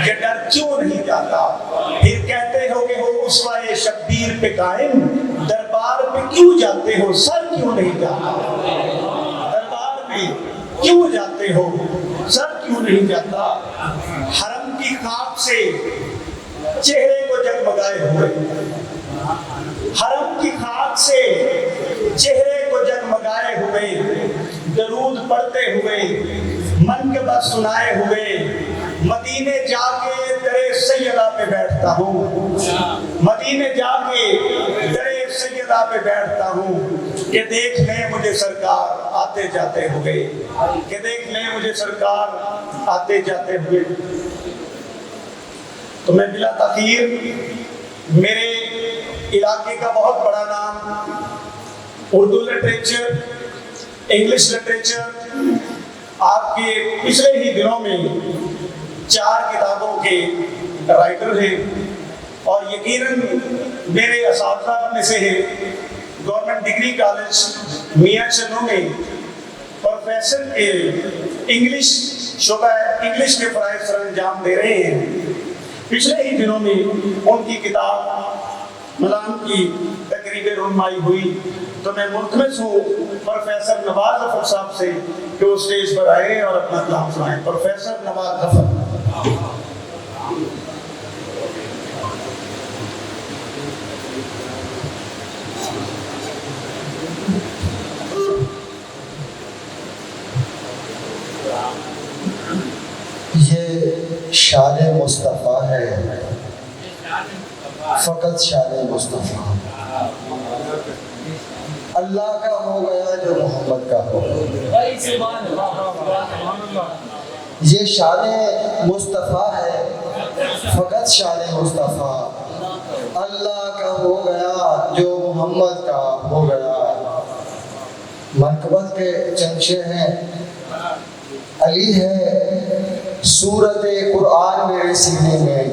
کہ ڈر کیوں نہیں جاتا؟ پھر کہتے ہو کہ وہ اسوہ شبیر پہ قائم، دربار پہ کیوں جاتے ہو، سر کیوں نہیں جاتا؟ دربار میں کیوں جاتے ہو، سر کیوں نہیں جاتا؟ حرم کی خاک سے چہرے کو جگمگائے ہوئے، حرم کی خاک سے چہرے کو جگمگائے ہوئے، درود پڑھتے ہوئے، منقبت سنائے ہوئے، مدینے جا کے درِ سیدہ پہ بیٹھتا ہوں، مدینے جا کے درِ سیدہ پہ بیٹھتا ہوں کہ دیکھ لیں مجھے سرکار آتے جاتے ہوئے، کہ دیکھ لیں مجھے سرکار آتے جاتے ہوئے۔ تو میں بلا تاخیر میرے علاقے کا بہت بڑا نام اردو لٹریچر، انگلش لٹریچر، آپ کے پچھلے ہی دنوں میں 4 کتابوں کے رائٹر ہیں، اور یقیناً میرے اساتذہ میں سے ہے گورنمنٹ ڈگری کالج میاں چنو میں پروفیسر کے انگلش شعبہ انگلش کے فرائض سر انجام دے رہے ہیں۔ پچھلے ہی دنوں میں ان کی کتاب ملام کی تقریب رونمائی ہوئی، تو میں ملتمس ہوں پروفیسر نواز ظفر صاحب سے کہ وہ اسٹیج پر آئے اور اپنا کلام سنائیں۔ پروفیسر نواز ظفر۔ یہ شان مصطفیٰ ہے، فقط شان مصطفیٰ، اللہ کا ہو گیا جو محمد کا ہو۔ یہ شان مصطفیٰ ہے، فقط شان مصطفیٰ، اللہ کا ہو گیا جو محمد کا ہو گیا۔ منقبت کے چنچے ہیں، علی ہے سورت قرآن میرے سینے میں،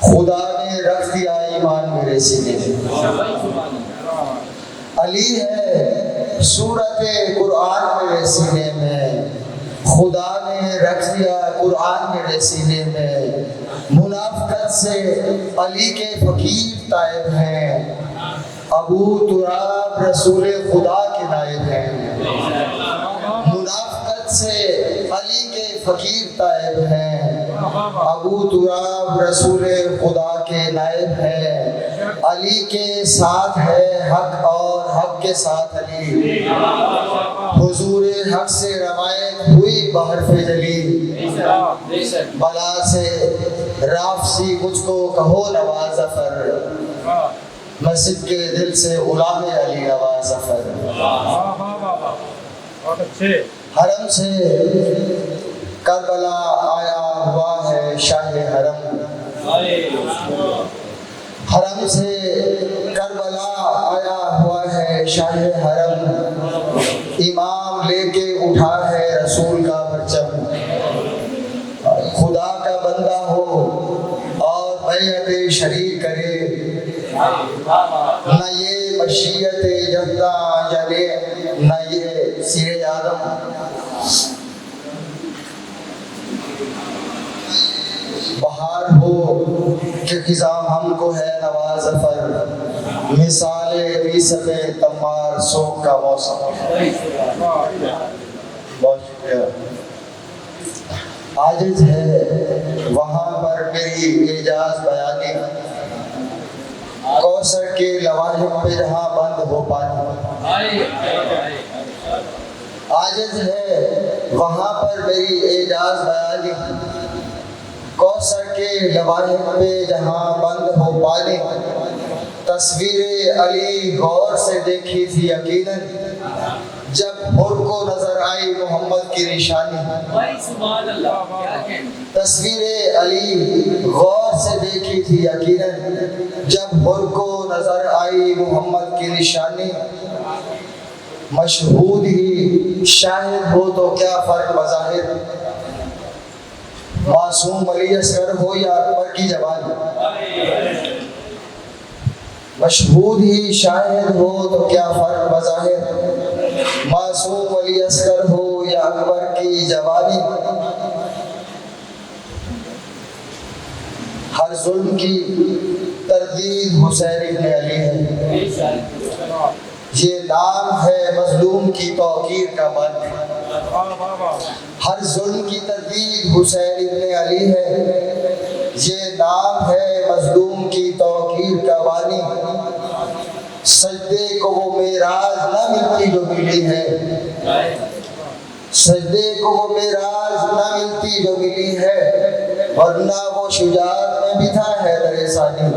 خدا نے رکھ دیا ایمان میرے سینے میں۔ علی ہے سورت قرآن میرے سینے میں، خدا نے رکھ دیا قرآن میرے سینے میں۔ منافقت سے علی کے فقیر تائب ہیں، ابو تراب رسول خدا کے نائب ہیں۔ منافقت سے علی کے فقیر تائب ہیں، ابو تراب رسول خدا کے نائب ہیں۔ علی کے ساتھ ہے حق اور حق کے ساتھ علی، حضور حق سے روایت ہوئی بحرف جلی۔ بلا سے رافسی مجھ کو کہو نواز ظفر، مسجد کے دل سے غلام علی نواز ظفر۔ حرم سے کربلا آیا ہوا ہے شاہ حرم، حرم سے کربلا آیا ہوا ہے شاہ حرم، امام لے کے اٹھا ہے رسول کا پرچم۔ خدا کا بندہ ہو اور بیعت شریک کرے، نہ یہ مشیت یکتا جلے نہ یہ سیر آدم۔ بہار ہو کہ خزاں ہم کو ہے نواز ظفر، مثال ریسب تمار سوک کا موسم۔ بہت شکریہ۔ عاجز ہے وہاں پر میری اعجاز بیانی، کوثر کے لواحق پہ جہاں بند ہو پانی۔ عاجز ہے وہاں پر میری اعجاز بیانی، کوثر کے لواحق پہ جہاں بند ہو پانی۔ تصویر علی غور سے دیکھی تھی یقیناً، جب حر کو نظر آئی محمد کی نشانی۔ تصویر علی غور سے دیکھی تھی یقیناً، جب حر کو نظر آئی محمد کی نشانی۔ مشہود ہی شاہد ہو تو کیا فرق بظاہر، معصوم علی اصغر ہو یا اکبر کی جوانی۔ مشہود ہی شاہد ہو تو کیا فرق بظاہر، معصوم علی اصغر ہو یا اکبر کی جوانی۔ ہر ظلم کی تردید حسین ابن علی ہے، یہ نام ہے مظلوم کی توقیر کا بانی، ہر ظلم کی تردید حسین ابن علی ہے، یہ نام ہے مظلوم کی توقیر کا بانی، سجدے کو وہ معراج نہ ملتی جو ملی ہے، سجدے کو وہ معراج نہ ملتی جو ملی ہے، ورنہ وہ شجاعت میں بھی تھا حیدر ثانی،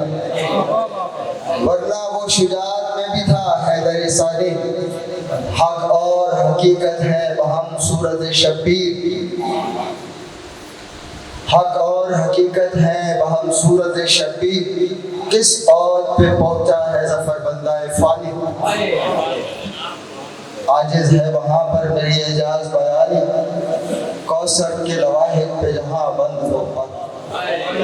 ورنہ وہ شجاعت میں بھی تھا حیدر ثانی، حق اور حقیقت ہے بہم صورت شبیر، حق اور حقیقت ہے بہم صورت شبیر، کس عود پہ پہنچا ہے ظفر بندہ فانی، عاجز ہے وہاں پر میری اعجاز بیانی، کوثر کے لواحق پہ جہاں بند ہو